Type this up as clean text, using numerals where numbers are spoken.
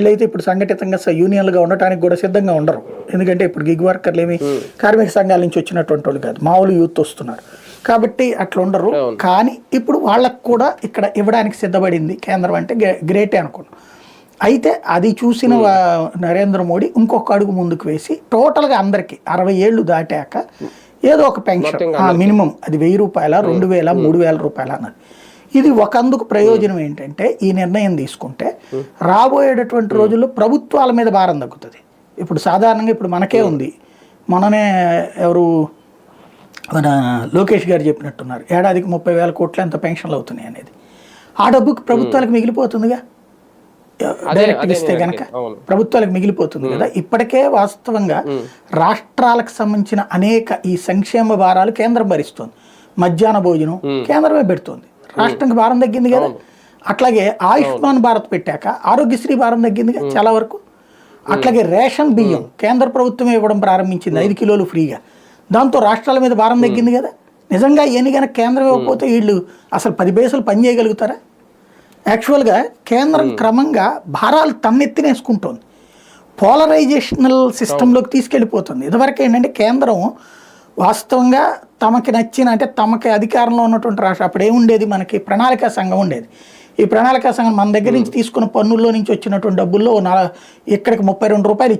వీళ్ళైతే ఇప్పుడు సంఘటితంగా యూనియన్లుగా ఉండటానికి కూడా సిద్ధంగా ఉండరు. ఎందుకంటే ఇప్పుడు గిగ్ వర్కర్లు ఏమి కార్మిక సంఘాల నుంచి వచ్చినటువంటి వాళ్ళు కాదు, మామూలు యూత్ వస్తున్నారు కాబట్టి అట్లా ఉండరు. కానీ ఇప్పుడు వాళ్ళకు కూడా ఇక్కడ ఇవ్వడానికి సిద్ధపడింది కేంద్రం అంటే గ్రేటే అనుకున్నాం. అయితే అది చూసిన నరేంద్ర మోడీ ఇంకొక అడుగు ముందుకు వేసి టోటల్గా అందరికీ 60 ఏళ్ళు దాటాక ఏదో ఒక పెన్షన్ మినిమం అది 1000 రూపాయల 2000 3000 రూపాయలు అన్నది. ఇది ఒకందుకు ప్రయోజనం ఏంటంటే ఈ నిర్ణయం తీసుకుంటే రాబోయేటటువంటి రోజుల్లో ప్రభుత్వాల మీద భారం తగ్గుతుంది. ఇప్పుడు సాధారణంగా ఇప్పుడు మనకే ఉంది, మననే ఎవరు మన లోకేష్ గారు చెప్పినట్టున్నారు ఏడాదికి 30,000 కోట్లు ఎంత పెన్షన్లు అవుతున్నాయి అనేది. ఆ డబ్బుకి ప్రభుత్వాలకు మిగిలిపోతుందిగా, డైరెక్ట్గా ఇస్తే కనుక ప్రభుత్వాలకు మిగిలిపోతుంది కదా. ఇప్పటికే వాస్తవంగా రాష్ట్రాలకు సంబంధించిన అనేక ఈ సంక్షేమ భారాలు కేంద్రం భరిస్తుంది. మధ్యాహ్న భోజనం కేంద్రమే పెడుతుంది, రాష్ట్రానికి భారం తగ్గింది కదా. అట్లాగే ఆయుష్మాన్ భారత్ పెట్టాక ఆరోగ్యశ్రీ భారం తగ్గిందిగా చాలా వరకు. అట్లాగే రేషన్ బియ్యం కేంద్ర ప్రభుత్వమే ఇవ్వడం ప్రారంభించింది 5 కిలోలు ఫ్రీగా, దాంతో రాష్ట్రాల మీద భారం తగ్గింది కదా. నిజంగా ఎన్ని కనుక కేంద్రం ఇవ్వకపోతే వీళ్ళు అసలు 10 పైసలు పని చేయగలుగుతారా? యాక్చువల్గా కేంద్రం క్రమంగా భారాలు తన్నెత్తినేసుకుంటోంది, పోలరైజేషనల్ సిస్టంలోకి తీసుకెళ్ళిపోతుంది. ఇదివరకు ఏంటంటే కేంద్రం వాస్తవంగా తమకి నచ్చిన అంటే తమకి అధికారంలో ఉన్నటువంటి రాష్ట్రం అప్పుడు ఏముండేది, మనకి ప్రణాళికా సంఘం ఉండేది. ఈ ప్రణాళికా సంఘం మన దగ్గర నుంచి తీసుకున్న పన్నుల్లో నుంచి వచ్చినటువంటి డబ్బుల్లో ఇక్కడికి 32 రూపాయలు